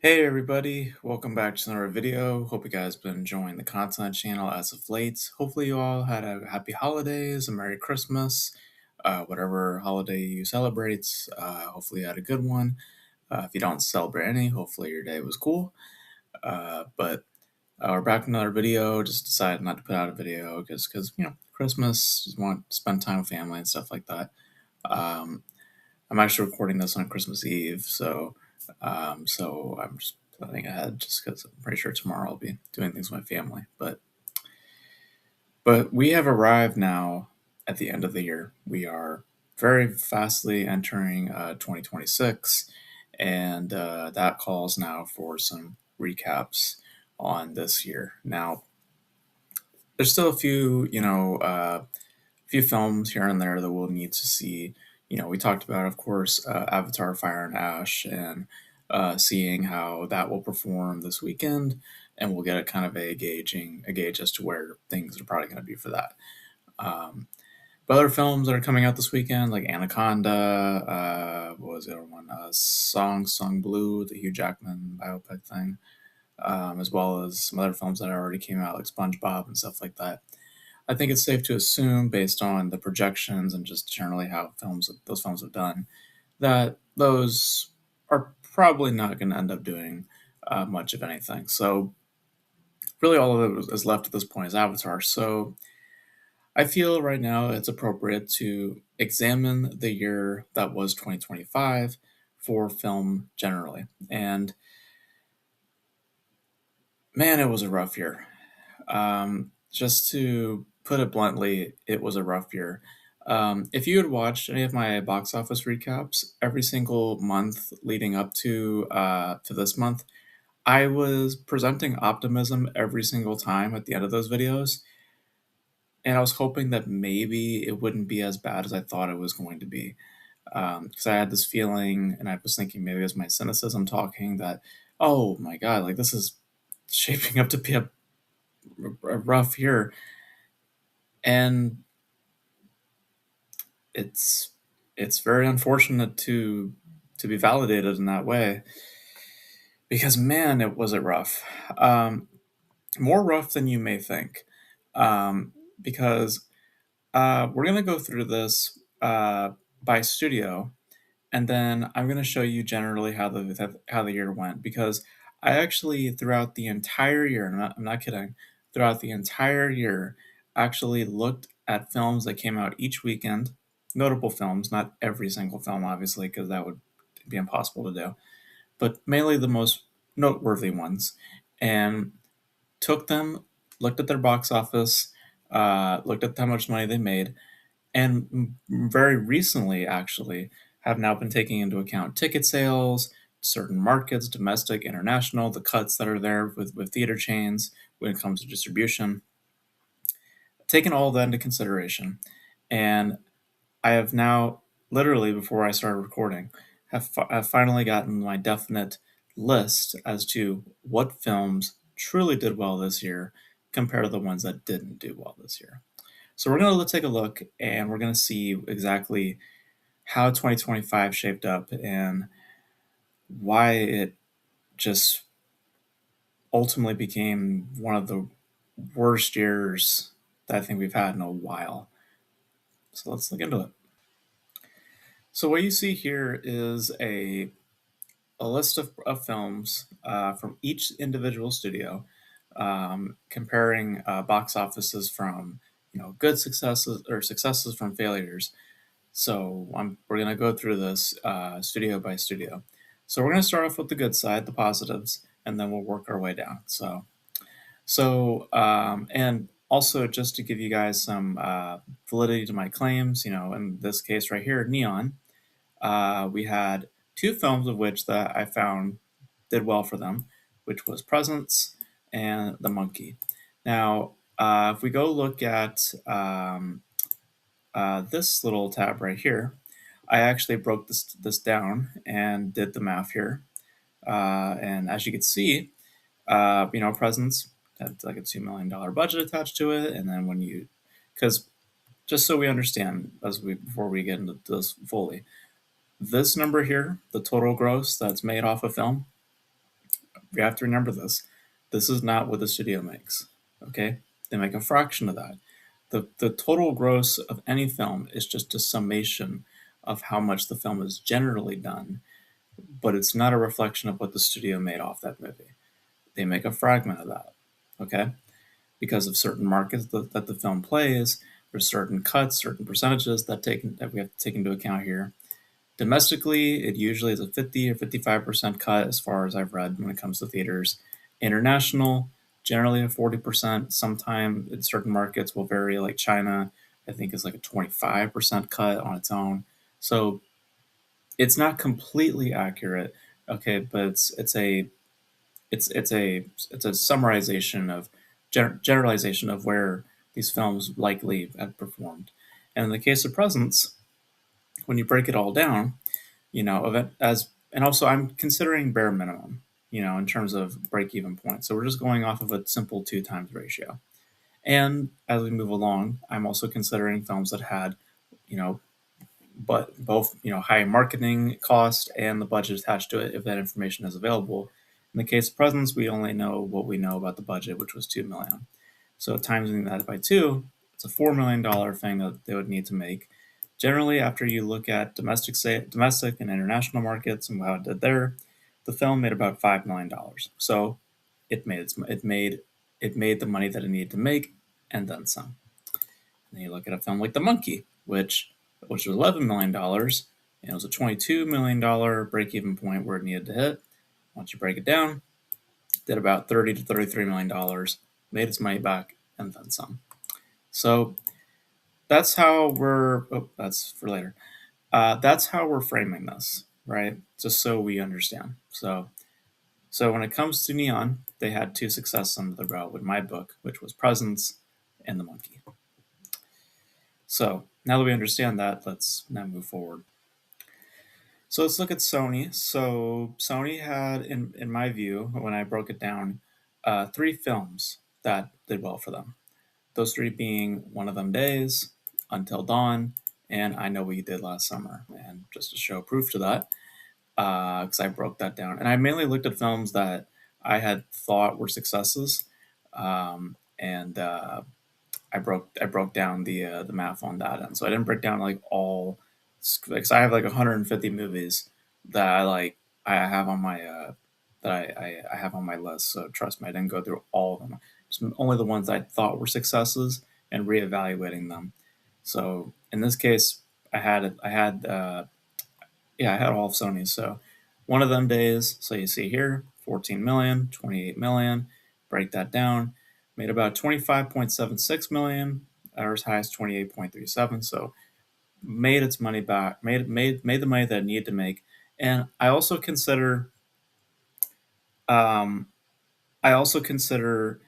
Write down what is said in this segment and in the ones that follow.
Hey everybody, welcome back to another video. Hope you guys been enjoying the content channel as of late. Hopefully you all had a happy holidays, a Merry Christmas, whatever holiday you celebrate. Hopefully you had a good one. If you don't celebrate any, hopefully your day was cool. But we're back with another video. Just decided not to put out a video because Christmas, just want to spend time with family and stuff like that. Um, I'm actually recording this on Christmas Eve, so I'm just planning ahead just because I'm pretty sure tomorrow I'll be doing things with my family. But we have arrived now at the end of the year. We are very fastly entering 2026, and that calls now for some recaps on this year. Now, there's still a few films here and there that we'll need to see. We talked about, of course, Avatar: Fire and Ash, and seeing how that will perform this weekend, and we'll get a kind of a gauge as to where things are probably going to be for that. Um, but other films that are coming out this weekend, like Anaconda, what was the other one? Song Blue, the Hugh Jackman biopic thing, as well as some other films that already came out, like SpongeBob and stuff like that. I think it's safe to assume, based on the projections and just generally how those films have done, that those are probably not going to end up doing much of anything. So really, all of it is left at this point is Avatar. So I feel right now it's appropriate to examine the year that was 2025 for film generally. And man, it was a rough year. Just to put it bluntly, it was a rough year. If you had watched any of my box office recaps every single month leading up to this month, I was presenting optimism every single time at the end of those videos, and I was hoping that maybe it wouldn't be as bad as I thought it was going to be. Because I had this feeling, and I was thinking maybe it was my cynicism talking that, oh my god, like this is shaping up to be a rough year, and it's it's very unfortunate to be validated in that way because man, it was it rough. More rough than you may think, because we're gonna go through this by studio, and then I'm gonna show you generally how the year went because I actually throughout the entire year, I'm not kidding, throughout the entire year, actually looked at films that came out each weekend, notable films, not every single film, obviously, because that would be impossible to do, but mainly the most noteworthy ones, and took them, looked at their box office, looked at how much money they made, and very recently actually have now been taking into account ticket sales, certain markets, domestic, international, the cuts that are there with theater chains when it comes to distribution, taken all of that into consideration. And I have now, literally before I started recording, have finally gotten my definite list as to what films truly did well this year compared to the ones that didn't do well this year. So we're going to take a look, and we're going to see exactly how 2025 shaped up and why it just ultimately became one of the worst years that I think we've had in a while. So let's look into it. So what you see here is a list of films from each individual studio, comparing box offices from good successes or successes from failures. So we're going to go through this studio by studio. So we're going to start off with the good side, the positives, and then we'll work our way down. And also just to give you guys some validity to my claims, in this case right here, Neon, we had two films of which that I found did well for them, which was Presence and The Monkey. Now, if we go look at this little tab right here, I actually broke this down and did the math here. And as you can see, Presence had like a $2 million budget attached to it, and then because just so we understand before we get into this fully, this number here, the total gross that's made off a film, you have to remember this. This is not what the studio makes. Okay, they make a fraction of that. The total gross of any film is just a summation of how much the film is generally done, but it's not a reflection of what the studio made off that movie. They make a fragment of that. Okay, because of certain markets that the film plays, there's certain cuts, certain percentages that we have to take into account here. Domestically, it usually is a 50 or 55% cut, as far as I've read when it comes to theaters. International, generally a 40%. Sometimes in certain markets will vary, like China, I think is like a 25% cut on its own. So it's not completely accurate, okay, but it's a summarization of generalization of where these films likely have performed. And in the case of Presence, when you break it all down, and also I'm considering bare minimum, in terms of break even point. So we're just going off of a simple 2 times ratio. And as we move along, I'm also considering films that had, you know, but both, high marketing cost and the budget attached to it, if that information is available. In the case of Presence, we only know what we know about the budget, which was 2 million. So timesing that by two, it's a $4 million thing that they would need to make. Generally, after you look at domestic and international markets and how it did there, the film made about $5 million. So it made the money that it needed to make, and then some. And then you look at a film like The Monkey, which was $11 million, and it was a $22 million break-even point where it needed to hit. Once you break it down, did about $30 to $33 million, made its money back, and then some. So that's how we're. Oh, that's for later. That's how we're framing this, right? Just so we understand. So when it comes to Neon, they had 2 successes under the belt with my book, which was Presence and The Monkey. So now that we understand that, let's now move forward. So let's look at Sony. So Sony had, in my view, when I broke it down, 3 films that did well for them. Those 3 being One of Them Days, Until Dawn, and I Know What You Did Last Summer. And just to show proof to that, because I broke that down, and I mainly looked at films that I had thought were successes, and I broke down the math on that, and so I didn't break down like all, because I have like 150 movies that I have on my I have on my list. So trust me, I didn't go through all of them. Just only the ones I thought were successes and reevaluating them. So in this case, I had all of Sony's. So One of Them Days. So you see here, 14 million, 28 million. Break that down, made about 25.76 million, or as high as 28.37. So made its money back, made the money that it needed to make. And um, I also consider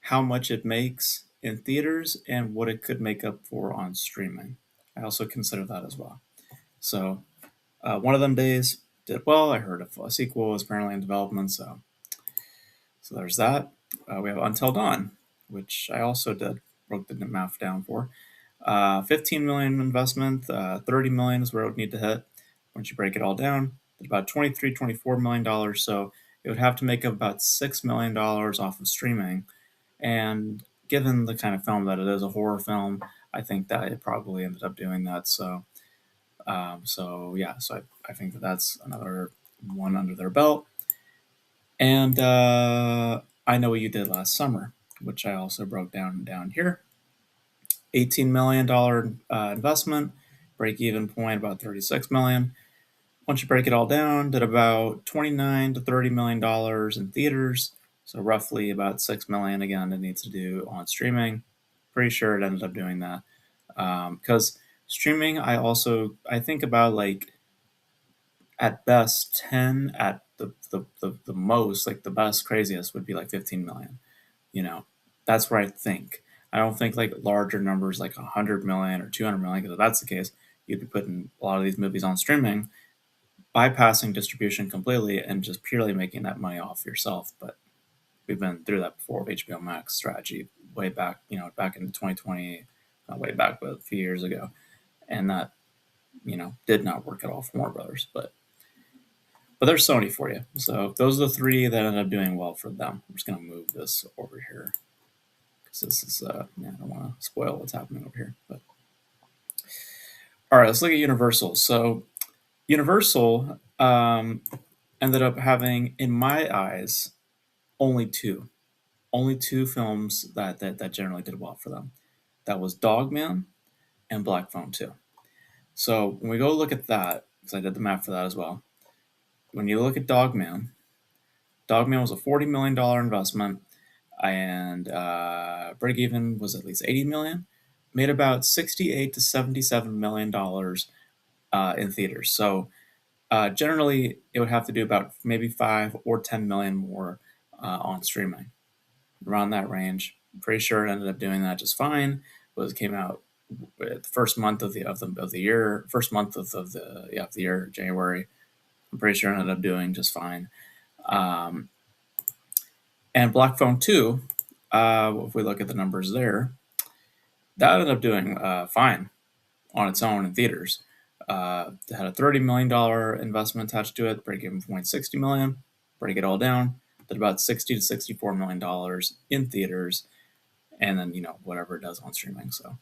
how much it makes in theaters and what it could make up for on streaming. I also consider that as well. So One of Them Days did well. I heard a sequel is apparently in development, so there's that. We have Until Dawn, which I also did broke the math down for. 15 million investment, 30 million is where it would need to hit. Once you break it all down, it's about 23, $24 million. So it would have to make up about $6 million off of streaming. And given the kind of film that it is, a horror film, I think that it probably ended up doing that. So I think that's another one under their belt. And I Know What You Did Last Summer, which I also broke down here. $18 million investment, break even point about 36 million. Once you break it all down, did about 29 to 30 million dollars in theaters, so roughly about 6 million again it needs to do on streaming. Pretty sure it ended up doing that, because streaming, I think about like at best 10, at the most, like the best craziest would be like 15 million. You know, that's where I think. I don't think like larger numbers like 100 million or 200 million, because if that's the case, you'd be putting a lot of these movies on streaming, bypassing distribution completely and just purely making that money off yourself. But we've been through that before with HBO Max strategy way back, back in 2020, not way back, but a few years ago. And that, did not work at all for Warner Brothers. But But there's Sony for you. So those are the three that ended up doing well for them. I'm just gonna move this over here because this is yeah, I don't want to spoil what's happening over here. But all right, let's look at Universal. So Universal ended up having, in my eyes, only two films that generally did well for them. That was Dogman and Black Phone 2. So when we go look at that, because I did the math for that as well, when you look at Dogman, Dogman was a $40 million investment, and break even was at least 80 million. Made about 68 to 77 million dollars in theaters. So generally, it would have to do about maybe 5 or 10 million more on streaming, around that range. I'm pretty sure it ended up doing that just fine. Was Came out the first month of the year, first month of the year, January. I'm pretty sure it ended up doing just fine. Um, and Black Phone 2, if we look at the numbers there, that ended up doing fine on its own in theaters. It had a $30 million investment attached to it, break even point $60 million, break it all down, did about $60 to $64 million in theaters, and then, whatever it does on streaming. So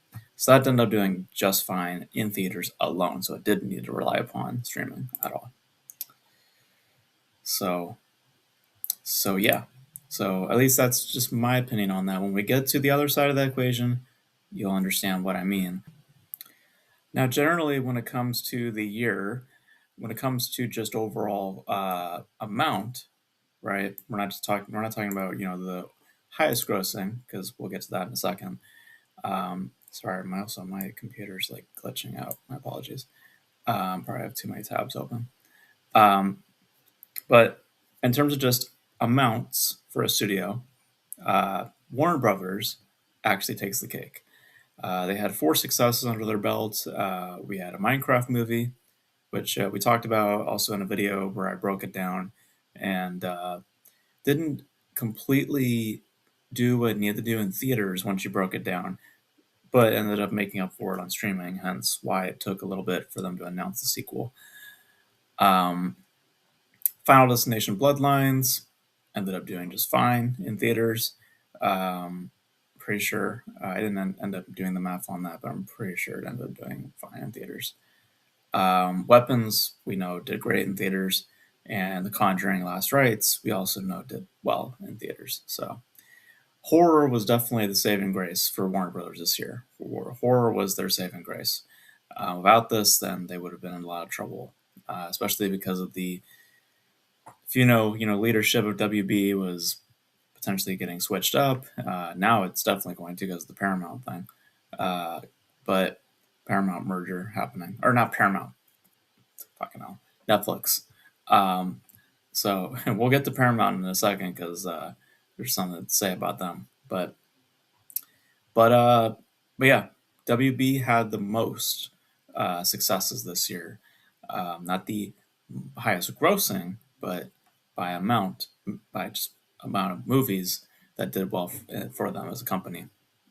that ended up doing just fine in theaters alone. So it didn't need to rely upon streaming at all. So yeah. So at least that's just my opinion on that. When we get to the other side of the equation, you'll understand what I mean. Now, generally, when it comes to the year, when it comes to just overall amount, right? We're not talking about the highest grossing, because we'll get to that in a second. Sorry, my computer's like glitching out. My apologies. Probably have too many tabs open. But in terms of just amounts for a studio, Warner Brothers actually takes the cake. They had 4 successes under their belt. We had a Minecraft movie, which we talked about also in a video where I broke it down, and didn't completely do what it needed to do in theaters once you broke it down, but ended up making up for it on streaming, hence why it took a little bit for them to announce the sequel. Um, Final Destination Bloodlines ended up doing just fine in theaters. Pretty sure I didn't end up doing the math on that, but I'm pretty sure it ended up doing fine in theaters. Weapons, we know, did great in theaters, and The Conjuring: Last Rites, we also know did well in theaters. So horror was definitely the saving grace for Warner Brothers this year. Horror was their saving grace. Without this, then they would have been in a lot of trouble, especially because of the, if leadership of WB was potentially getting switched up. Now it's definitely going to, because of the Paramount thing. But Paramount merger happening, or not Paramount, fucking hell, Netflix. So we'll get to Paramount in a second, because there's something to say about them. But yeah, WB had the most successes this year. Not the highest grossing, but by just amount of movies that did well for them as a company.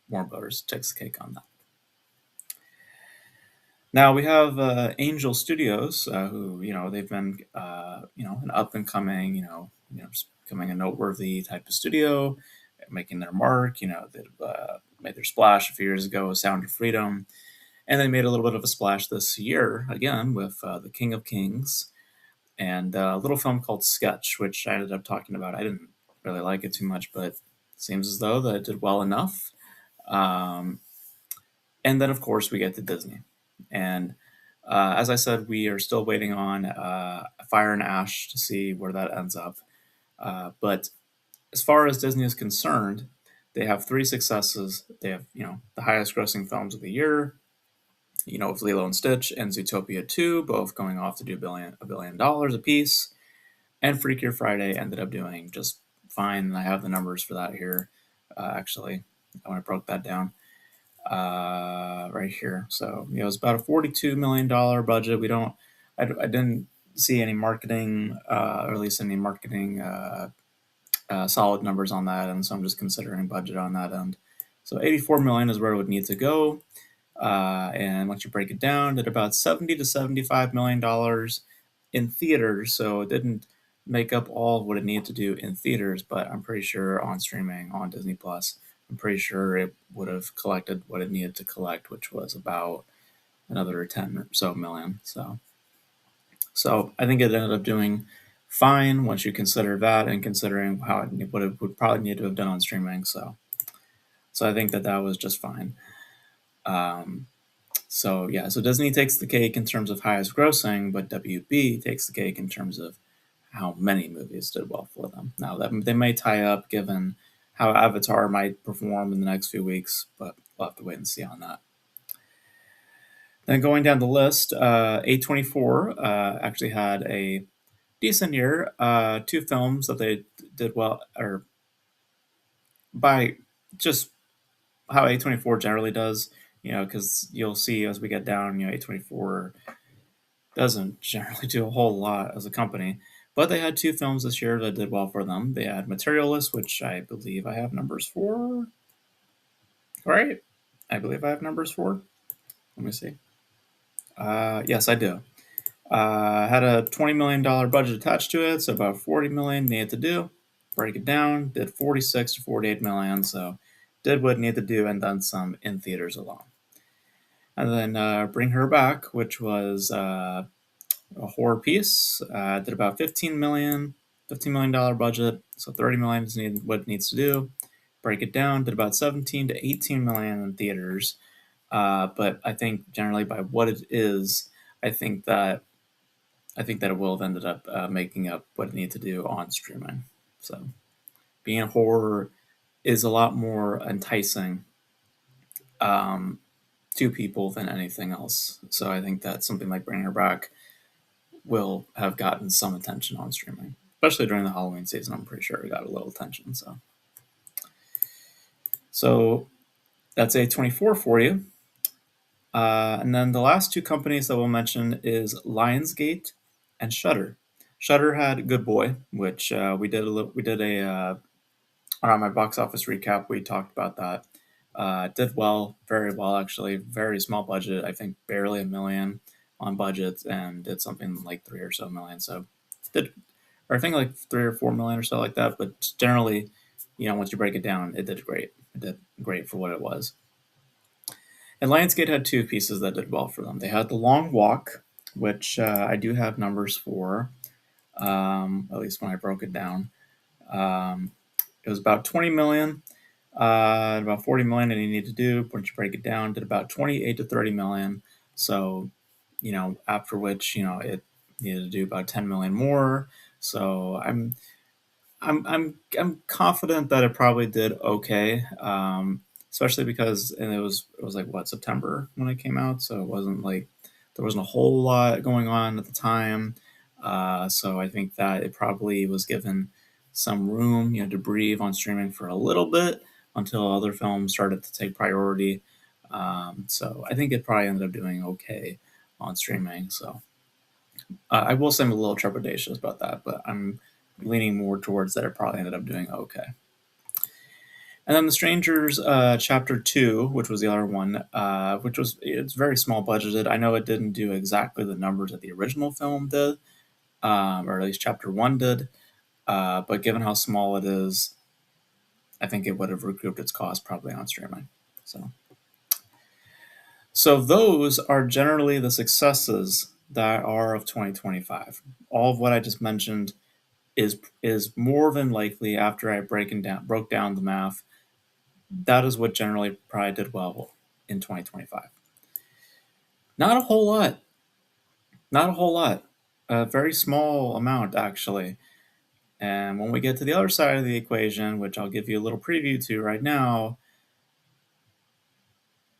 Warner Brothers takes the cake on that. Now we have Angel Studios, who they've been an up and coming, becoming a noteworthy type of studio, making their mark. They made their splash a few years ago with Sound of Freedom, and they made a little bit of a splash this year again with The King of Kings, and a little film called Sketch, which I ended up talking about. I didn't really like it too much, but it seems as though that it did well enough. And then, of course, we get to Disney. And as I said, we are still waiting on Fire and Ash to see where that ends up. But as far as Disney is concerned, they have 3 successes. They have, the highest grossing films of the year, with Lilo and Stitch and Zootopia 2, both going off to do $1 billion a piece. And Freakier Friday ended up doing just fine. I have the numbers for that here, actually, when I broke that down right here. So, it was about a $42 million budget. I didn't see any marketing, or at least any marketing solid numbers on that, and so I'm just considering budget on that end. So 84 million is where it would need to go. And once you break it down, at about 70 to $75 million in theaters, so it didn't make up all of what it needed to do in theaters, but I'm pretty sure on streaming on Disney Plus, I'm pretty sure it would have collected what it needed to collect, which was about another 10 or so million. So I think it ended up doing fine once you consider that and considering how it what it would probably need to have done on streaming. So I think that was just fine. Um, so yeah, so Disney takes the cake in terms of highest grossing, but WB takes the cake in terms of how many movies did well for them. Now that they may tie up given how Avatar might perform in the next few weeks, but we'll have to wait and see on that. Then going down the list, A24 actually had a decent year. Two films that they did well, or by just how A24 generally does, because you'll see as we get down, A24 doesn't generally do a whole lot as a company. But they had two films this year that did well for them. They had Materialist, which I believe I have numbers for. Right? I believe I have numbers for. Let me see. Yes, I do. Had a $20 million budget attached to it, so about 40 million needed to do. Break it down, did 46 to 48 million, so did what it needed to do and then some in theaters alone. And then Bring Her Back, which was a horror piece, did about 15 million, $15 million budget, so 30 million is what it needs to do. Break it down, did about 17 to 18 million in theaters. But I think generally by what it is, I think that it will have ended up making up what it needed to do on streaming. So being a horror is a lot more enticing um, to people than anything else. So I think that something like Bring Her Back will have gotten some attention on streaming, especially during the Halloween season. I'm pretty sure it got a little attention. So that's A24 for you. And then the last two companies that we'll mention is Lionsgate and Shudder. Shudder had Good Boy, which we did on my box office recap. We talked about that. Did well, very well actually. Very small budget. I think barely a million on budget, and did something like 3 or so million. So did, or I think like 3 or 4 million or so like that. But generally, once you break it down, it did great. It did great for what it was. And Lionsgate had two pieces that did well for them. They had The Long Walk, which I do have numbers for, at least when I broke it down. Um, it was about 20 million, about 40 million that you need to do. Once you break it down, did about 28 to 30 million. So, after which, it needed to do about 10 million more. So I'm confident that it probably did okay, especially because it was like what, September when it came out, so it wasn't like there wasn't a whole lot going on at the time. So I think that it probably was given some room, to breathe on streaming for a little bit until other films started to take priority. So I think it probably ended up doing okay on streaming. So I will say I'm a little trepidatious about that, but I'm leaning more towards that it probably ended up doing okay. And then The Strangers, Chapter 2, which was the other one, it's very small budgeted. I know it didn't do exactly the numbers that the original film did, or at least Chapter 1 did. But given how small it is, I think it would have recouped its cost probably on streaming. So those are generally the successes that are of 2025. All of what I just mentioned is more than likely, after I broke down the math, that is what generally probably did well in 2025. Not a whole lot. Not a whole lot. A very small amount, actually. And when we get to the other side of the equation, which I'll give you a little preview to right now,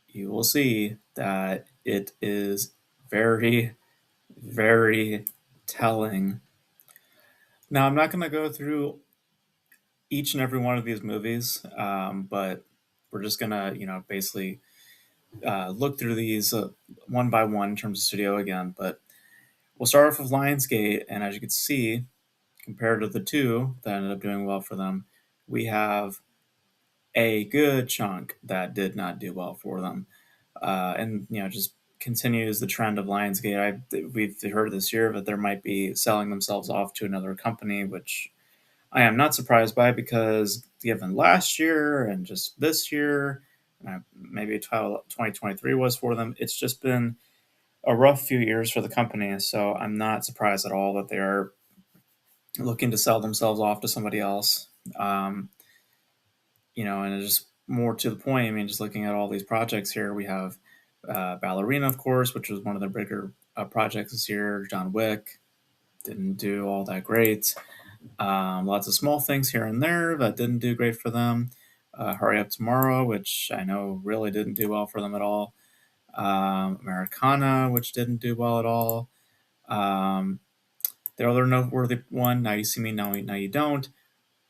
you will see that it is very, very telling. Now, I'm not going to go through each and every one of these movies, but we're just going to, basically look through these one by one in terms of studio again. But we'll start off with Lionsgate, and as you can see, compared to the two that ended up doing well for them, we have a good chunk that did not do well for them. And just continues the trend of Lionsgate. We've heard this year that there might be selling themselves off to another company, which I am not surprised by because given last year and just this year, maybe 2023 was for them, it's just been a rough few years for the company. So I'm not surprised at all that they are looking to sell themselves off to somebody else. Um, and it's just more to the point. I mean, just looking at all these projects here, we have Ballerina, of course, which was one of their bigger projects this year. John Wick didn't do all that great. Lots of small things here and there that didn't do great for them. Hurry Up Tomorrow, which I know really didn't do well for them at all. Americana, which didn't do well at all. Um, the other noteworthy one, Now You See Me, Now You Don't,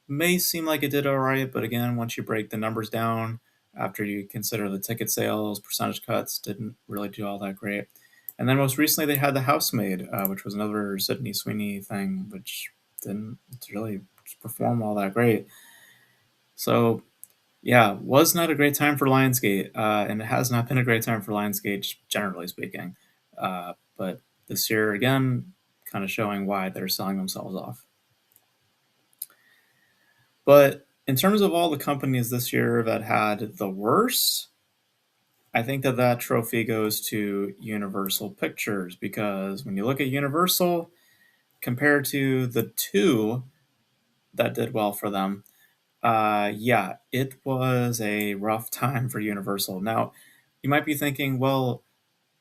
may seem like it did all right, but again, once you break the numbers down, after you consider the ticket sales, percentage cuts, didn't really do all that great. And then most recently, they had The Housemaid, which was another Sydney Sweeney thing, which didn't really perform all that great. So, yeah, was not a great time for Lionsgate, and it has not been a great time for Lionsgate, generally speaking. But this year, again, kind of showing why they're selling themselves off. But in terms of all the companies this year that had the worst, I think that trophy goes to Universal Pictures because when you look at Universal compared to the two that did well for them, yeah, it was a rough time for Universal. Now, you might be thinking, well,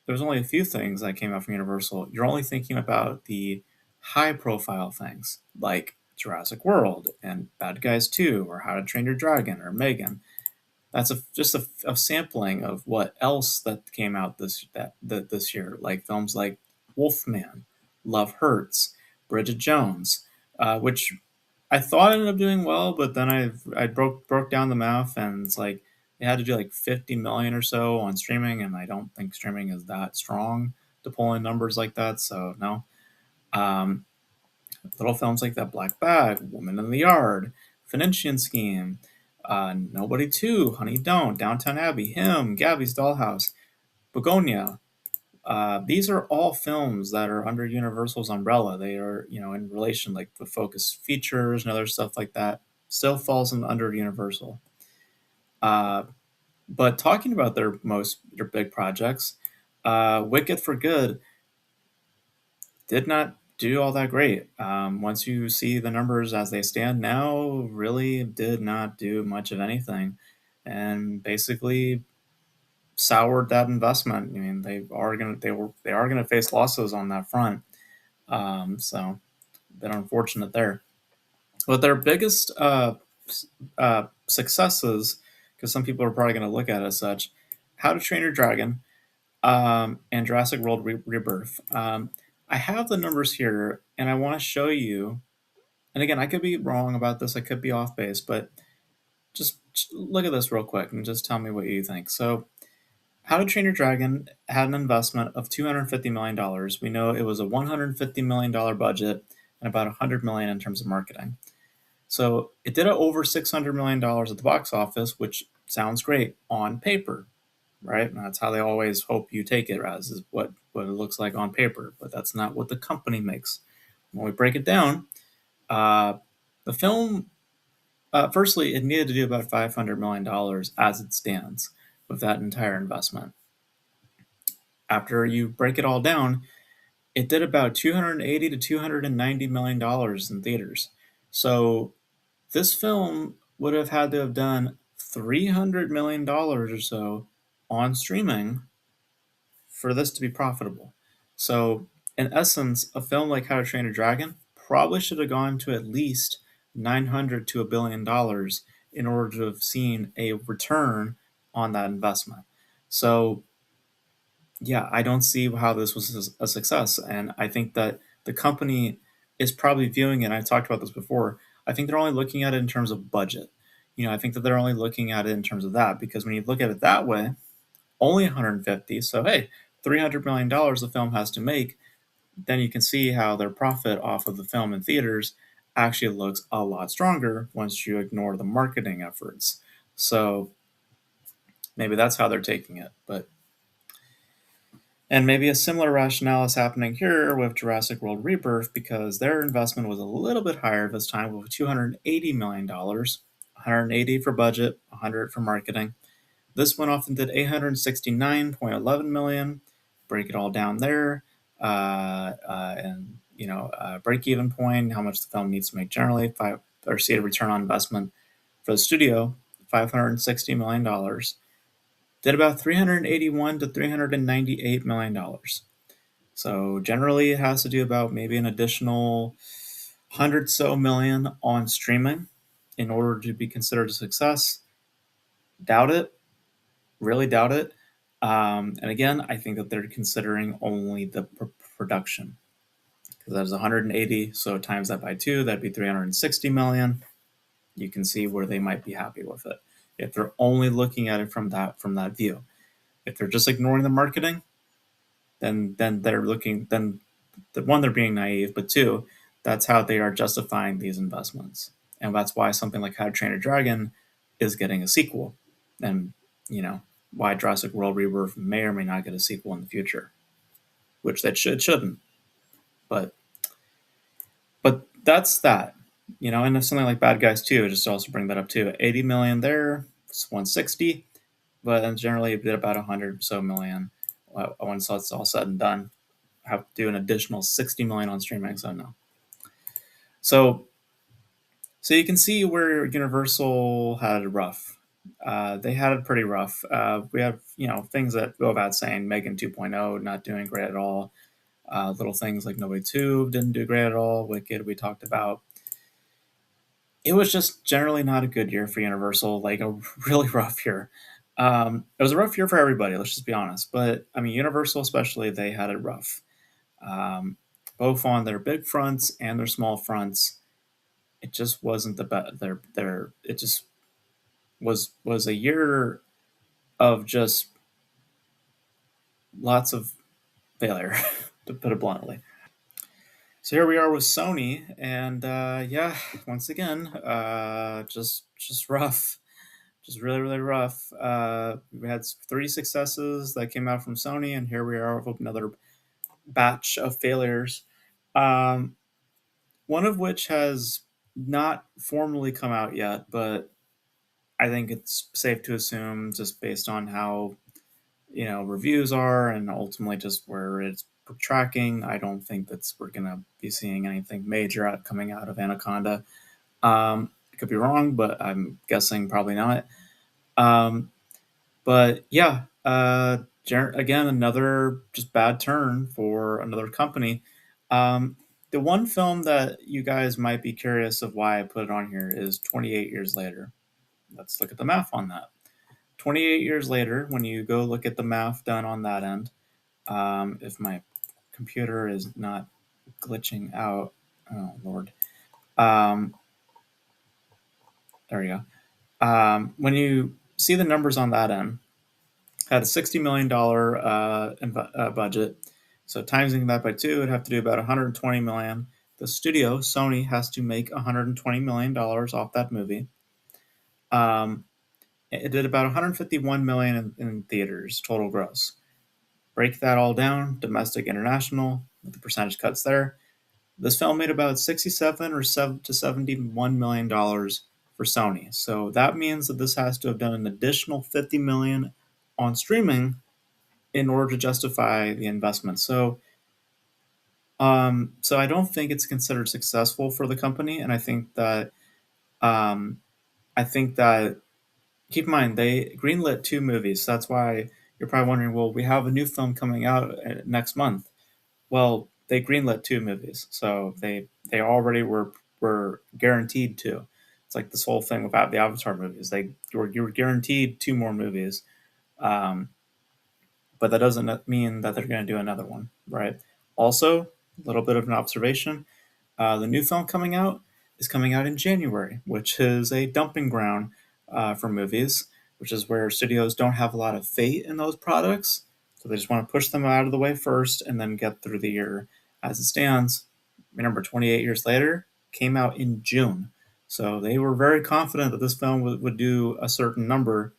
there's only a few things that came out from Universal. You're only thinking about the high profile things like Jurassic World and Bad Guys 2 or How to Train Your Dragon or Megan. That's just a sampling of what else that came out this year, like films like Wolfman, Love Hurts, Bridget Jones, which I thought ended up doing well, but then I broke down the math and it's like it had to do like 50 million or so on streaming, and I don't think streaming is that strong to pull in numbers like that. So no. Um, Little films like that, Black Bag, Woman in the Yard, Phoenician Scheme, Nobody 2, Honey Don't, Downtown Abbey, Him, Gabby's Dollhouse, Begonia. These are all films that are under Universal's umbrella. They are, in relation, like the Focus Features and other stuff like that, still falls under Universal. But talking about their big projects, Wicked for Good did not do all that great. Once you see the numbers as they stand now, really did not do much of anything, and basically soured that investment. I mean, they are gonna face losses on that front. So, a bit unfortunate there. But their biggest successes, because some people are probably going to look at it as such, How to Train Your Dragon, and Jurassic World Rebirth. I have the numbers here, and I want to show you. And again, I could be wrong about this. I could be off base, but just look at this real quick and just tell me what you think. So, How to Train Your Dragon had an investment of $250 million. We know it was a $150 million budget and about $100 million in terms of marketing. So it did over $600 million at the box office, which sounds great on paper, right? And that's how they always hope you take it as, is what it looks like on paper. But that's not what the company makes. When we break it down, the film, firstly, it needed to do about $500 million as it stands with that entire investment. After you break it all down, it did about $280 to $290 million in theaters. So this film would have had to have done $300 million or so on streaming for this to be profitable. So, in essence, a film like How to Train a Dragon probably should have gone to at least 900 to $1 billion in order to have seen a return on that investment. So, yeah, I don't see how this was a success. And I think that the company is probably viewing it, and I've talked about this before, I think they're only looking at it in terms of budget. I think that they're only looking at it in terms of that because when you look at it that way, only 150. So hey, $300 million the film has to make. Then you can see how their profit off of the film in theaters actually looks a lot stronger once you ignore the marketing efforts. So maybe that's how they're taking it. But And maybe a similar rationale is happening here with Jurassic World Rebirth because their investment was a little bit higher this time with $280 million, 180 for budget, 100 for marketing. This one often did 869.11 million. Break it all down there, and break even point, how much the film needs to make generally, or see a return on investment for the studio, $560 million. Did about 381 to 398 million dollars. So generally, it has to do about maybe an additional 100 million on streaming in order to be considered a success. Doubt it. Really doubt it. And again, I think that they're considering only the production because that is 180. So times that by two, that'd be 360 million. You can see where they might be happy with it if they're only looking at it from that view. If they're just ignoring the marketing, then they're looking then the one, they're being naive, but two, that's how they are justifying these investments, and that's why something like How to Train a Dragon is getting a sequel, and you know why Jurassic World Rebirth may or may not get a sequel in the future, which that shouldn't, but that's that. And if something like Bad Guys 2, just to also bring that up too, 80 million there, it's 160, but then generally it did about 100 so million once it's all said and done. Have to do an additional 60 million on streaming, so no. So you can see where Universal had it rough. They had it pretty rough. We have things that go without saying. Megan 2.0 not doing great at all. Little things like Nobody 2 didn't do great at all. Wicked we talked about. It was just generally not a good year for Universal. Like a really rough year. It was a rough year for everybody. Let's just be honest. But I mean, Universal especially, they had it rough. Um, Both on their big fronts and their small fronts. It just wasn't the best. It just was a year of just lots of failure, to put it bluntly. So here we are with Sony, and yeah, once again, just rough, just really really rough. We had three successes that came out from Sony, and here we are with another batch of failures. Um, One of which has not formally come out yet, but I think it's safe to assume, just based on how reviews are and ultimately just where it's tracking, I don't think we're gonna be seeing anything major coming out of Anaconda. I could be wrong, but I'm guessing probably not. Um, but yeah, again, another just bad turn for another company. The one film that you guys might be curious of why I put it on here is 28 Years Later. Let's look at the math on that. 28 years later, when you go look at the math done on that end, if my computer is not glitching out, oh Lord, um, there we go. When you see the numbers on that end, had a $60 million budget, so timesing that by two, it'd have to do about 120 million. The studio, Sony, has to make 120 million dollars off that movie. Um, it did about 151 million in theaters total gross. Break that all down, domestic, international, with the percentage cuts there. This film made about 67 or 7 to 71 million dollars for Sony. So that means that this has to have done an additional 50 million on streaming in order to justify the investment. So I don't think it's considered successful for the company, and um, I think that keep in mind they greenlit two movies. So that's why you're probably wondering, well, we have a new film coming out next month. Well, they greenlit two movies, so they already were guaranteed two. It's like this whole thing without the Avatar movies. You were guaranteed two more movies, um, but that doesn't mean that they're going to do another one, right? Also, a little bit of an observation: the new film coming out is coming out in January, which is a dumping ground for movies, which is where studios don't have a lot of faith in those products. So they just want to push them out of the way first and then get through the year. As it stands, remember, 28 years later, came out in June. So they were very confident that this film would do a certain number.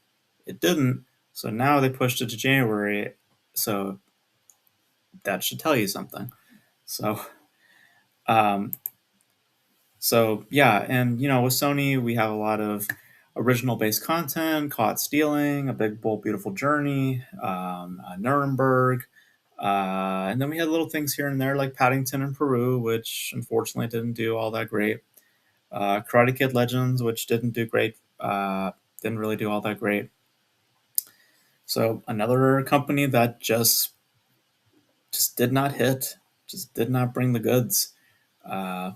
It didn't. So now they pushed it to January. So that should tell you something. So, um, so yeah, and with Sony, we have a lot of original based content, Caught Stealing, A Big Bold Beautiful Journey, Nuremberg, and then we had little things here and there like Paddington in Peru, which unfortunately didn't do all that great. Karate Kid Legends, which didn't do great, didn't really do all that great. So another company that just did not hit, just did not bring the goods. Uh,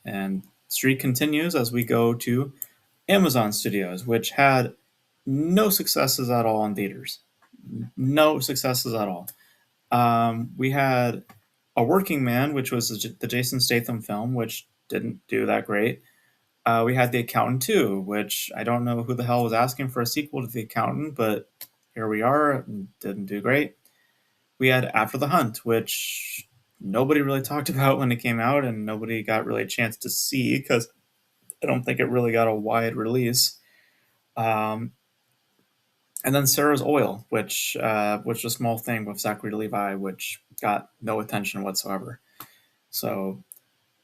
and streak continues as we go to Amazon Studios, which had no successes at all in theaters. No successes at all. We had A Working Man, which was the Jason Statham film, which didn't do that great. We had The Accountant 2, which I don't know who the hell was asking for a sequel to The Accountant, but here we are. Didn't do great. We had After the Hunt, which nobody really talked about when it came out, and nobody got really a chance to see because I don't think it really got a wide release. Um, and then Sarah's Oil, which was a small thing with Zachary Levi, which got no attention whatsoever. So,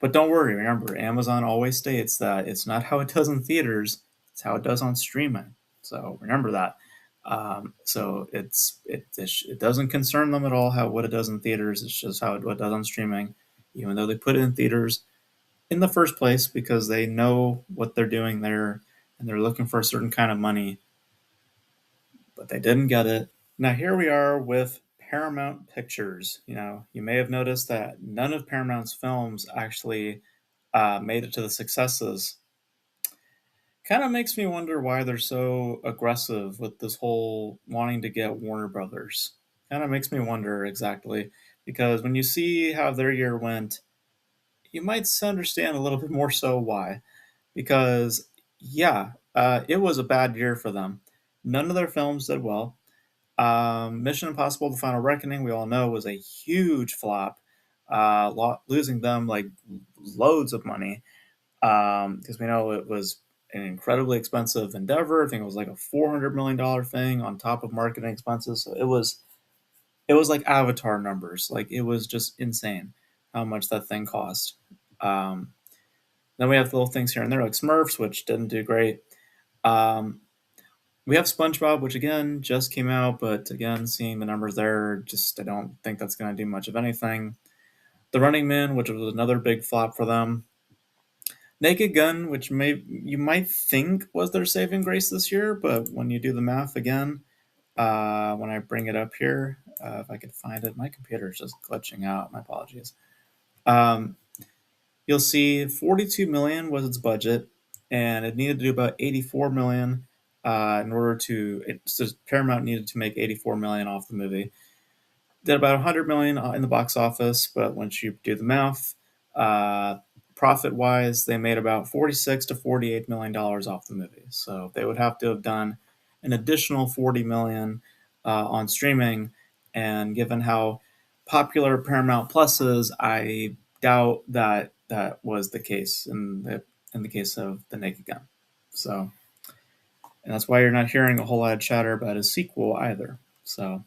but don't worry. Remember, Amazon always states that it's not how it does in theaters; it's how it does on streaming. So remember that. So it doesn't concern them at all how what it does in theaters. It's just how what it does on streaming, even though they put it in theaters in the first place because they know what they're doing there and they're looking for a certain kind of money, but they didn't get it. Now here we are with Paramount Pictures. You may have noticed that none of Paramount's films actually made it to the successes. Kind of makes me wonder why they're so aggressive with this whole wanting to get Warner Brothers. Kind of makes me wonder exactly because when you see how their year went, you might understand a little bit more so why. Because, yeah, it was a bad year for them. None of their films did well. Mission Impossible: The Final Reckoning, we all know, was a huge flop, losing them like loads of money because we know it was an incredibly expensive endeavor. I think it was like a $400 million thing on top of marketing expenses. So it was like Avatar numbers. Like it was just insane how much that thing cost. Um, then we have little things here and there like Smurfs, which didn't do great. Um, we have SpongeBob, which again just came out, but again, seeing the numbers there, just I don't think that's going to do much of anything. The Running Man, which was another big flop for them. Naked Gun, which you might think was their saving grace this year, but when you do the math again, when I bring it up here, if I could find it, my computer is just glitching out. My apologies. Um, you'll see 42 million was its budget, and it needed to do about 84 million in order to. Paramount needed to make 84 million off the movie. Did about 100 million in the box office, but once you do the math, uh, profit wise, they made about 46 to 48 million dollars off the movie. So they would have to have done an additional 40 million on streaming. And given how popular Paramount Plus is, I doubt that that was the case in the case of The Naked Gun. So, and that's why you're not hearing a whole lot of chatter about a sequel either. So.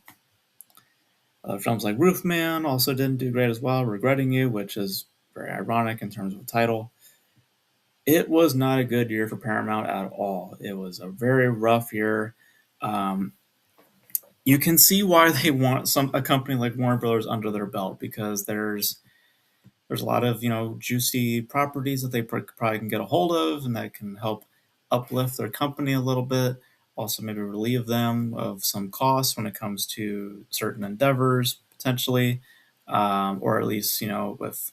Other films like Roofman also didn't do great as well. Regretting You, which is very ironic in terms of the title. It was not a good year for Paramount at all. It was a very rough year. Um, you can see why they want a company like Warner Brothers under their belt because there's a lot of juicy properties that they probably can get a hold of and that can help uplift their company a little bit. Also, maybe relieve them of some costs when it comes to certain endeavors potentially, or at least with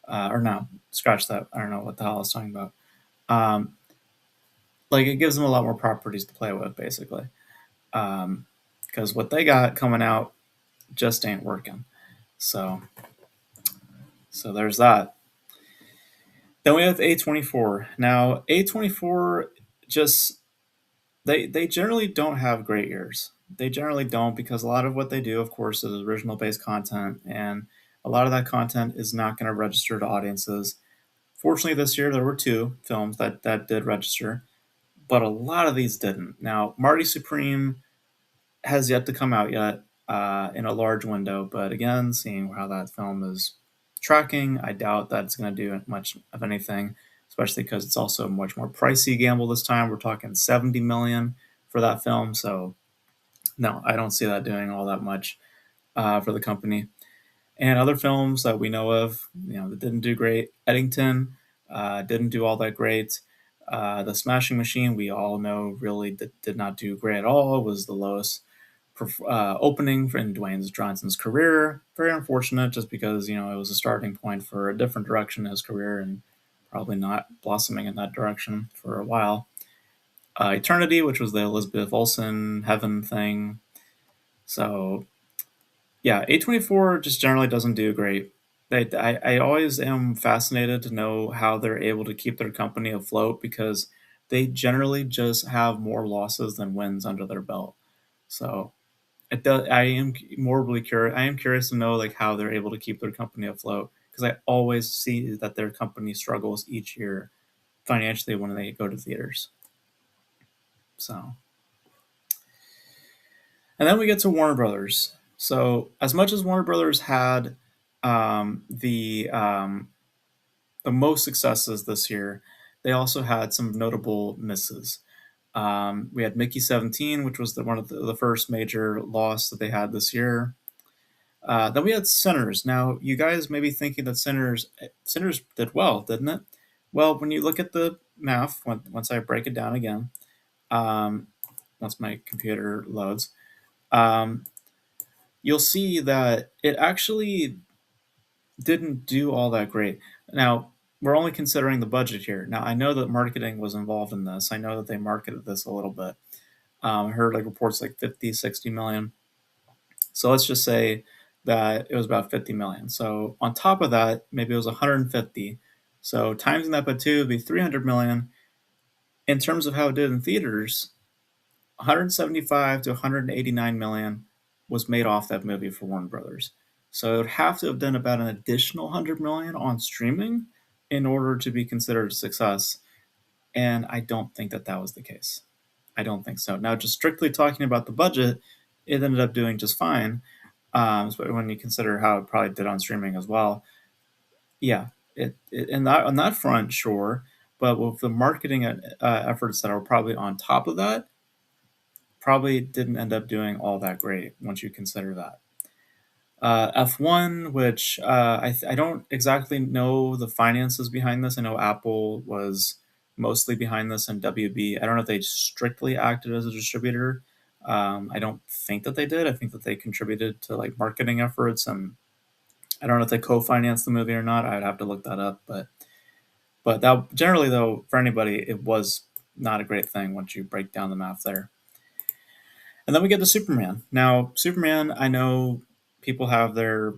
or no, scratch that. I don't know what the hell I was talking about. Um, like it gives them a lot more properties to play with, basically, because what they got coming out just ain't working. So, so there's that. Then we have A24. Now, A24 just they generally don't have great years. They generally don't because a lot of what they do, of course, is original based content, and a lot of that content is not going to register to audiences. Fortunately, this year there were two films that did register, but a lot of these didn't. Now, Marty Supreme has yet to come out yet. in a large window. But again, seeing how that film is tracking, I doubt that it's going to do much of anything, especially because it's also a much more pricey gamble this time. We're talking 70 million for that film, so no, I don't see that doing all that much for the company. And other films that we know of, that didn't do great. Eddington didn't do all that great. The Smashing Machine, we all know, really did not do great at all. It was the lowest opening in Dwayne Johnson's career. Very unfortunate, just because it was a starting point for a different direction in his career, and probably not blossoming in that direction for a while. Eternity, which was the Elizabeth Olsen Heaven thing. So yeah, A24 just generally doesn't do great. I always am fascinated to know how they're able to keep their company afloat, because they generally just have more losses than wins under their belt. So it does. I am morbidly curious. I am curious to know like how they're able to keep their company afloat, because I always see that their company struggles each year financially when they go to theaters. So, and then we get to Warner Brothers. So as much as Warner Brothers had um, the um, the most successes this year, they also had some notable misses. We had Mickey 17, which was one of the first major loss that they had this year. Then we had Sinners. Now, you guys may be thinking that Sinners did well, didn't it? Well, when you look at the math, once I break it down again, um, once my computer loads, um, you'll see that it actually didn't do all that great. Now, we're only considering the budget here. Now, I know that marketing was involved in this. I know that they marketed this a little bit. I heard like reports like 50, 60 million. So let's just say that it was about 50 million. So on top of that, maybe it was 150. So timesing that by two would be 300 million. In terms of how it did in theaters, 175 to 189 million was made off that movie for Warner Brothers. So it would have to have done about an additional 100 million on streaming in order to be considered a success. And I don't think that that was the case. I don't think so. Now, just strictly talking about the budget, it ended up doing just fine. But when you consider how it probably did on streaming as well, yeah, it and that on that front, sure. But with the marketing efforts that are probably on top of that, probably didn't end up doing all that great once you consider that. F1, which I don't exactly know the finances behind this. I know Apple was mostly behind this, and WB. I don't know if they strictly acted as a distributor. I don't think that they did. I think that they contributed to like marketing efforts, and I don't know if they co-financed the movie or not. I'd have to look that up, but that generally though, for anybody, it was not a great thing once you break down the math there. And then we get to Superman. Now, Superman, I know people have their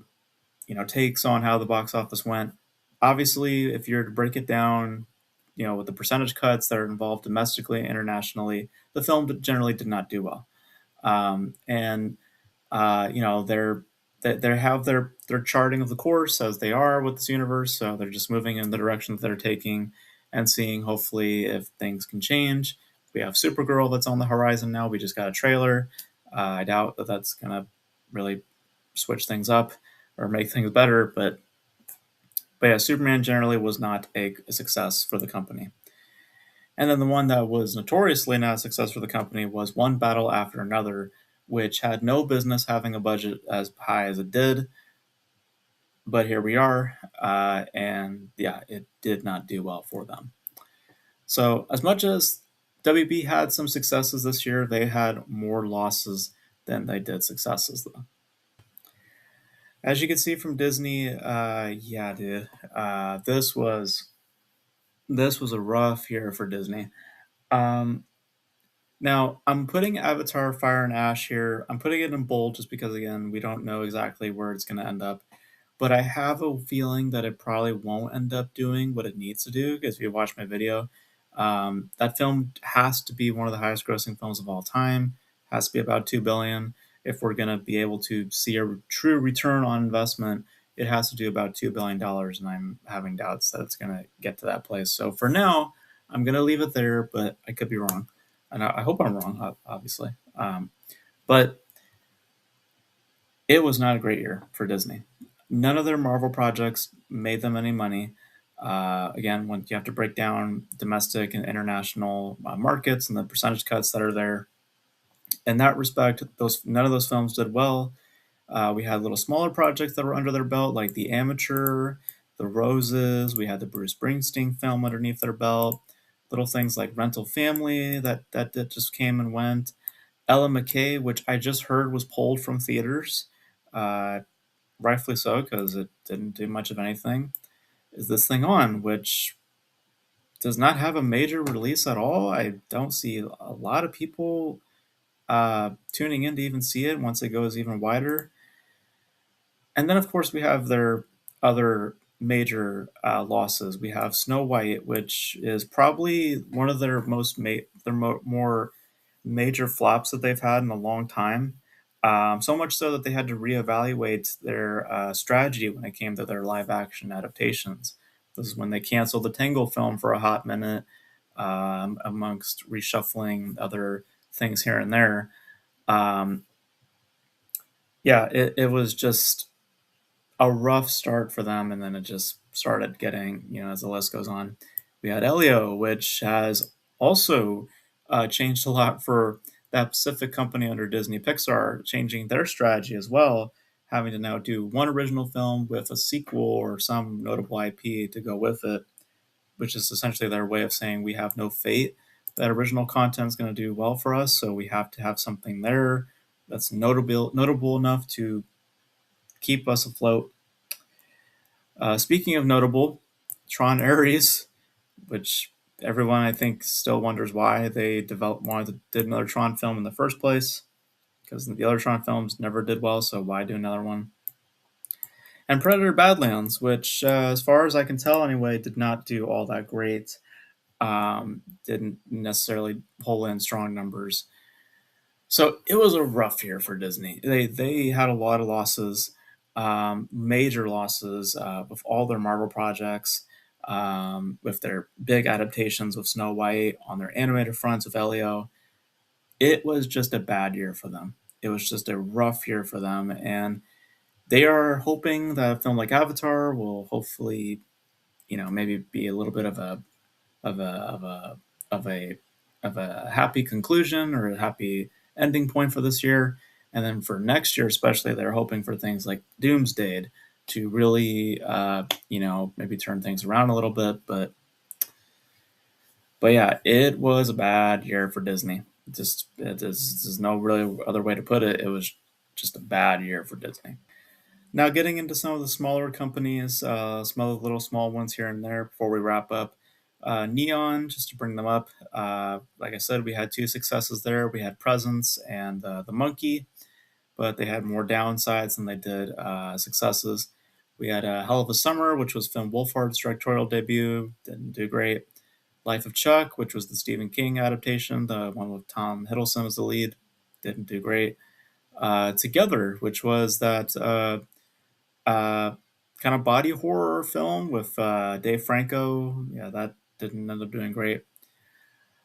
takes on how the box office went. Obviously, if you're to break it down, with the percentage cuts that are involved domestically and internationally, the film generally did not do well. And they have their charting of the course as they are with this universe, so they're just moving in the direction that they're taking, and seeing hopefully if things can change. We have Supergirl that's on the horizon now. We just got a trailer. I doubt that that's gonna really switch things up or make things better, but yeah, Superman generally was not a success for the company. And then the one that was notoriously not a success for the company was One Battle After Another, which had no business having a budget as high as it did. But here we are, and yeah, it did not do well for them. So, as much as WB had some successes this year, they had more losses than they did successes, though. As you can see from Disney, yeah, dude, this was a rough year for Disney. Um, Now, I'm putting Avatar Fire and Ash here. I'm putting it in bold just because, again, we don't know exactly where it's going to end up. But I have a feeling that it probably won't end up doing what it needs to do, because if you watch my video, that film has to be one of the highest grossing films of all time, has to be about 2 billion. If we're going to be able to see a true return on investment, it has to do about $2 billion, and I'm having doubts that it's going to get to that place. So for now, I'm going to leave it there, but I could be wrong, and I hope I'm wrong, obviously. But It was not a great year for Disney. None of their Marvel projects made them any money. Again, when you have to break down domestic and international markets and the percentage cuts that are there, in that respect, those none of those films did well. We had little smaller projects that were under their belt, like The Amateur, The Roses. We had the Bruce Springsteen film underneath their belt. Little things like Rental Family that just came and went. Ella McKay, which I just heard was pulled from theaters, uh, rightfully so, because it didn't do much of anything. Is This Thing On, which does not have a major release at all. I don't see a lot of people tuning in to even see it once it goes even wider. And then, of course, we have their other major losses. We have Snow White, which is probably one of their more major flops that they've had in a long time. So much so that they had to reevaluate their strategy when it came to their live action adaptations. This is when they canceled the Tangle film for a hot minute, amongst reshuffling other things here and there. Um, yeah, it was just a rough start for them, and then it just started getting, as the list goes on. We had Elio, which has also changed a lot for that Pacific company under Disney Pixar, changing their strategy as well, having to now do one original film with a sequel or some notable IP to go with it, which is essentially their way of saying we have no faith that original content is going to do well for us, so we have to have something there that's notable enough to keep us afloat. Speaking of notable, Tron Ares, which everyone I think still wonders why they did another Tron film in the first place, because the other Tron films never did well, so why do another one? And Predator Badlands, which, as far as I can tell anyway, did not do all that great. Didn't necessarily pull in strong numbers. So it was a rough year for Disney. They had a lot of losses, major losses, with all their Marvel projects, with their big adaptations with Snow White, on their animated fronts with Elio. It was just a bad year for them. It was just a rough year for them, and they are hoping that a film like Avatar will hopefully, maybe be a little bit of a of a of a of a happy conclusion or a happy ending point for this year. And then for next year, especially, they're hoping for things like Doomsday to really, maybe turn things around a little bit. But yeah, it was a bad year for Disney. There's no really other way to put it. It was just a bad year for Disney. Now, getting into some of the smaller companies, some of the little small ones here and there before we wrap up. Neon, just to bring them up, like I said, we had two successes there. We had Presence and The Monkey, but they had more downsides than they did successes. We had Hell of a Summer, which was Finn Wolfhard's directorial debut, didn't do great. Life of Chuck, which was the Stephen King adaptation, the one with Tom Hiddleston as the lead, didn't do great. Together, which was that uh, kind of body horror film with Dave Franco. Yeah, that didn't end up doing great.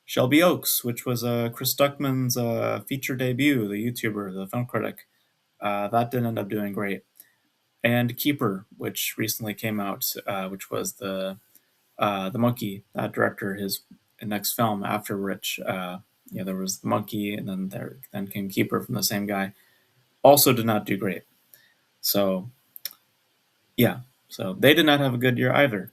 Shelby Oaks, which was Chris Stuckman's feature debut, the YouTuber, the film critic. That didn't end up doing great. And Keeper, which recently came out, which was the Monkey director, his next film after Rich. There was the Monkey, and then came Keeper from the same guy. Also did not do great. So yeah, so they did not have a good year either.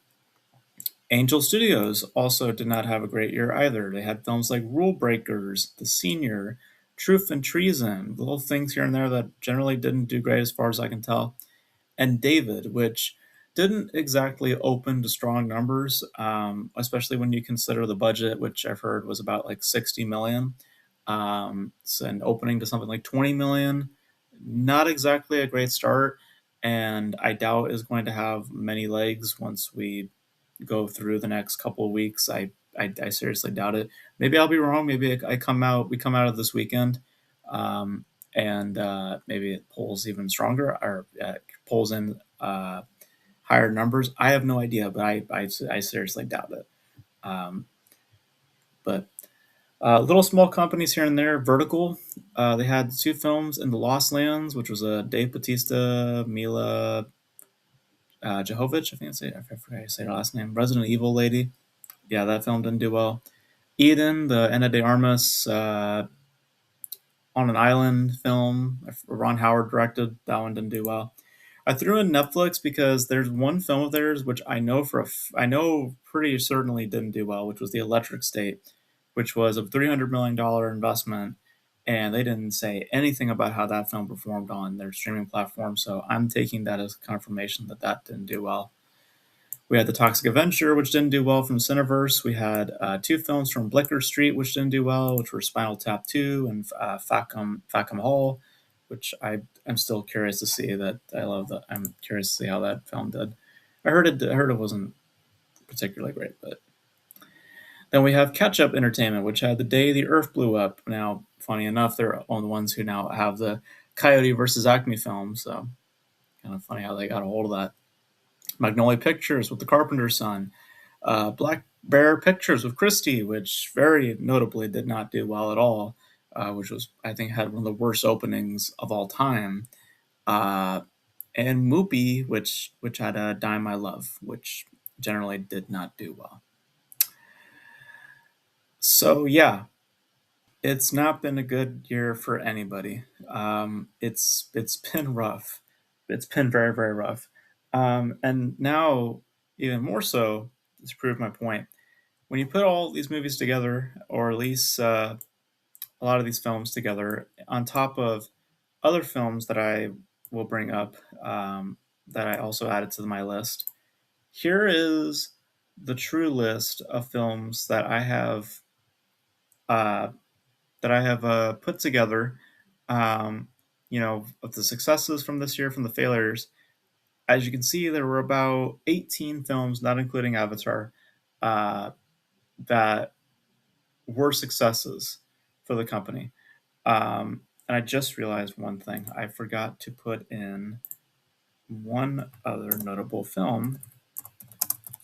Angel Studios also did not have a great year either. They had films like Rule Breakers, The Senior, Truth and Treason, little things here and there that generally didn't do great as far as I can tell, and David, which didn't exactly open to strong numbers, especially when you consider the budget, which I've heard was about like 60 million. And opening to something like 20 million, not exactly a great start. And I doubt is going to have many legs once we go through the next couple of weeks. I seriously doubt it. Maybe I'll be wrong. Maybe we come out of this weekend, um, and maybe it pulls even stronger or pulls in higher numbers. I have no idea, but I seriously doubt it. Um, but Little small companies here and there. Vertical, they had two films in the Lost Lands, which was a Dave Bautista, Mila Jovovich. I think I forget how to say her last name. Resident Evil lady. Yeah, that film didn't do well. Eden, the Ana de Armas on an Island film, Ron Howard directed. That one didn't do well. I threw in Netflix because there's one film of theirs which I know I know pretty certainly didn't do well, which was The Electric State, which was a $300 million investment, and they didn't say anything about how that film performed on their streaming platform. So I'm taking that as confirmation that that didn't do well. We had The Toxic Avenger, which didn't do well from Cineverse. We had two films from Blicker Street, which didn't do well, which were Spinal Tap 2 and Facum Hall, which I'm still curious to see. That I love that. I'm curious to see how that film did. I heard it wasn't particularly great, but then we have Catch Up Entertainment, which had The Day the Earth Blew Up. Now, funny enough, they're on the ones who now have the Coyote versus Acme film, so kind of funny how they got a hold of that. Magnolia Pictures with The Carpenter's Son, Black Bear Pictures with Christie, which very notably did not do well at all, which was, I think, had one of the worst openings of all time. Uh, and Moopy, which had a Dime I Love, which generally did not do well. So yeah, it's not been a good year for anybody. It's been rough. It's been very very rough. And now even more so to prove my point, when you put all these movies together, or at least a lot of these films together, on top of other films that I will bring up, that I also added to my list, here is the true list of films uh, that I have put together. Um, of the successes from this year, from the failures. As you can see, there were about 18 films, not including Avatar, uh, that were successes for the company. And I just realized one thing. I forgot to put in one other notable film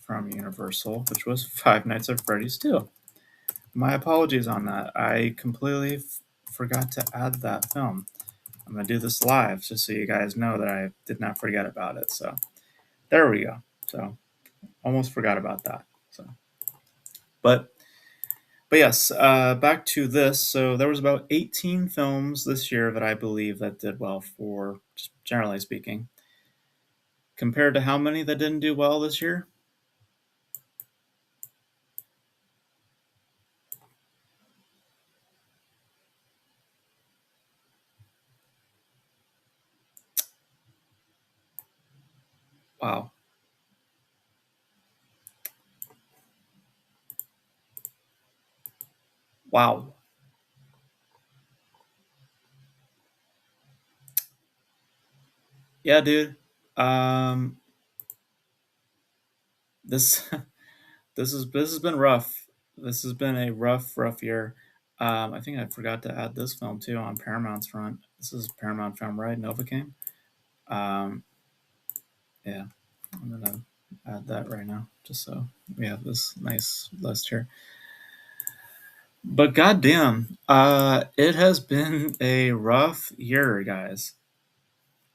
from Universal, which was Five Nights at Freddy's 2. My apologies on that. I completely forgot to add that film. I'm going to do this live just so you guys know that I did not forget about it. So there we go. So almost forgot about that. So, but yes, back to this. So there was about 18 films this year that I believe that did well, for just generally speaking, compared to how many that didn't do well this year. Wow. Wow. Yeah, dude. Um, this this has been rough. This has been a rough year. I think I forgot to add this film too on Paramount's front. This is a Paramount film, right? Novocaine. Um, yeah, I'm gonna add that right now, just so we have this nice list here. But goddamn, it has been a rough year, guys.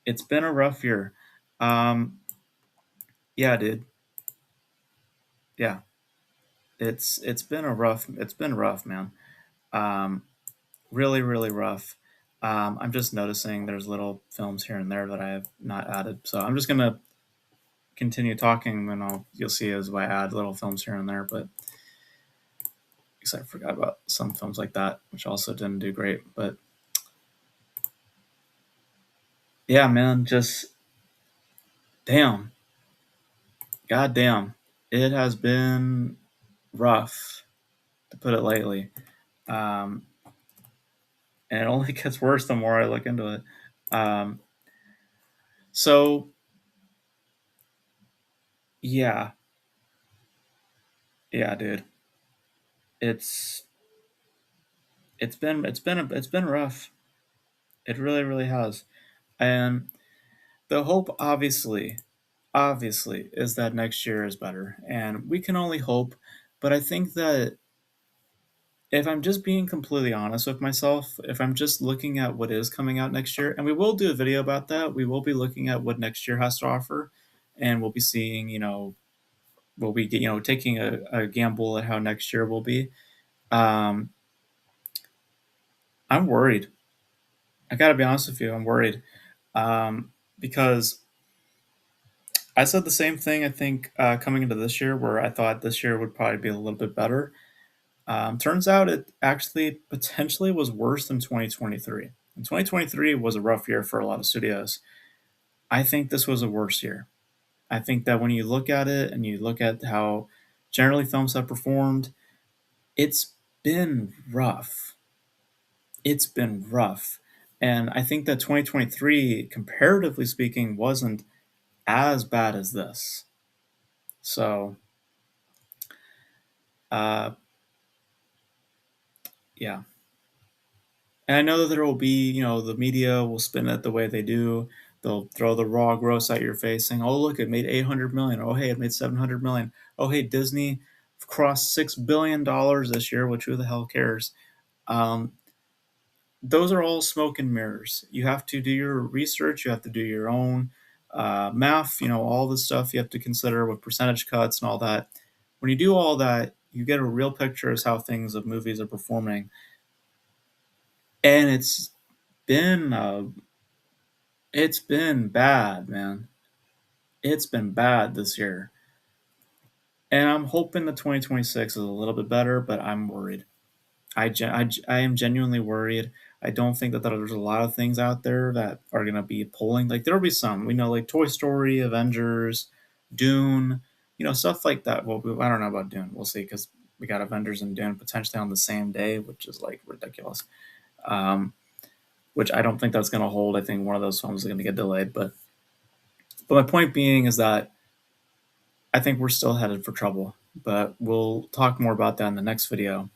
It's been a rough year. Um, yeah, dude. Yeah, it's been rough, man. Um, really really rough. I'm just noticing there's little films here and there that I have not added, so I'm just gonna continue talking, and you'll see as I add little films here and there. But because I forgot about some films like that, which also didn't do great. But yeah, man, just damn, goddamn, it has been rough, to put it lightly. Um, and it only gets worse the more I look into it. Um, so yeah, yeah, dude, it's it's been rough. It really really has. And the hope, obviously, is that next year is better, and we can only hope. But I think that if I'm just being completely honest with myself, if I'm just looking at what is coming out next year, and we will do a video about that, we will be looking at what next year has to offer, and we'll be seeing, we'll be, taking a gamble at how next year will be. I'm worried. I gotta be honest with you, I'm worried. Because I said the same thing, I think, coming into this year, where I thought this year would probably be a little bit better. Turns out it actually potentially was worse than 2023. And 2023 was a rough year for a lot of studios. I think this was a worse year. I think that when you look at it and you look at how generally films have performed, it's been rough. It's been rough. And I think that 2023, comparatively speaking, wasn't as bad as this. So, yeah. And I know that there will be, the media will spin it the way they do. They'll throw the raw gross at your face saying, oh, look, it made 800 million. Oh, hey, it made 700 million. Oh, hey, Disney crossed $6 billion this year, which who the hell cares? Those are all smoke and mirrors. You have to do your research. You have to do your own math, all this stuff you have to consider with percentage cuts and all that. When you do all that, you get a real picture of how things of movies are performing. And been it's been bad, man. It's been bad this year. And I'm hoping that 2026 is a little bit better, but I'm worried. I am genuinely worried. I don't think that there's a lot of things out there that are going to be pulling. Like, there'll be some. We know, like, Toy Story, Avengers, Dune, stuff like that. Well, I don't know about Dune. We'll see, because we got Avengers and Dune potentially on the same day, which is, like, ridiculous. Which I don't think that's going to hold. I think one of those films is going to get delayed. But my point being is that I think we're still headed for trouble. But we'll talk more about that in the next video.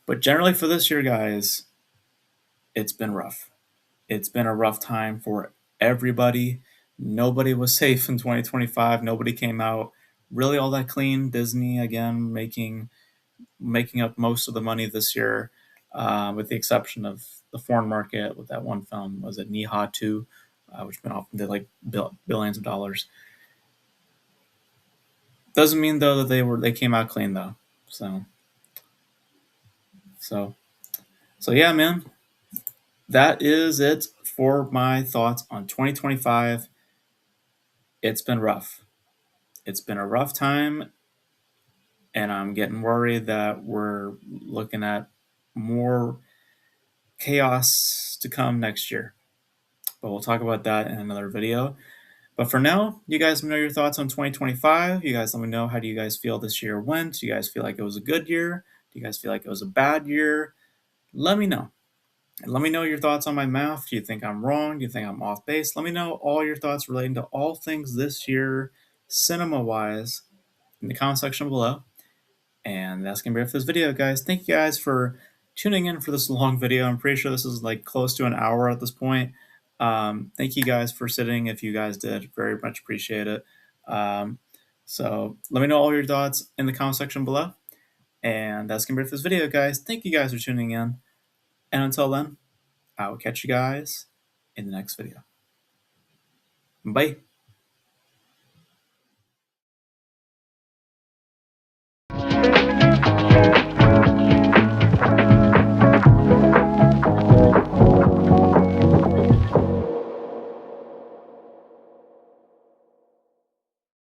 But generally for this year, guys, it's been rough. It's been a rough time for everybody. Nobody was safe in 2025. Nobody came out really all that clean. Disney, again, making up most of the money this year, with the exception of the foreign market with that one film. Was it Niha 2, which been often did like billions of dollars. Doesn't mean though that they came out clean though. So yeah, man. That is it for my thoughts on 2025. It's been rough. It's been a rough time, and I'm getting worried that we're looking at more chaos to come next year. But we'll talk about that in another video. But for now, you guys know your thoughts on 2025. You guys let me know, how do you guys feel this year went? Do you guys feel like it was a good year? Do you guys feel like it was a bad year? Let me know. And let me know your thoughts on my math. Do you think I'm wrong? Do you think I'm off base? Let me know all your thoughts relating to all things this year, cinema-wise, in the comment section below. And that's going to be it for this video, guys. Thank you guys for tuning in for this long video. I'm pretty sure this is like close to an hour at this point. Thank you guys for sitting. If you guys did, very much appreciate it. So let me know all your thoughts in the comment section below. And that's going to be it for this video, guys. Thank you guys for tuning in. And until then, I will catch you guys in the next video. Bye.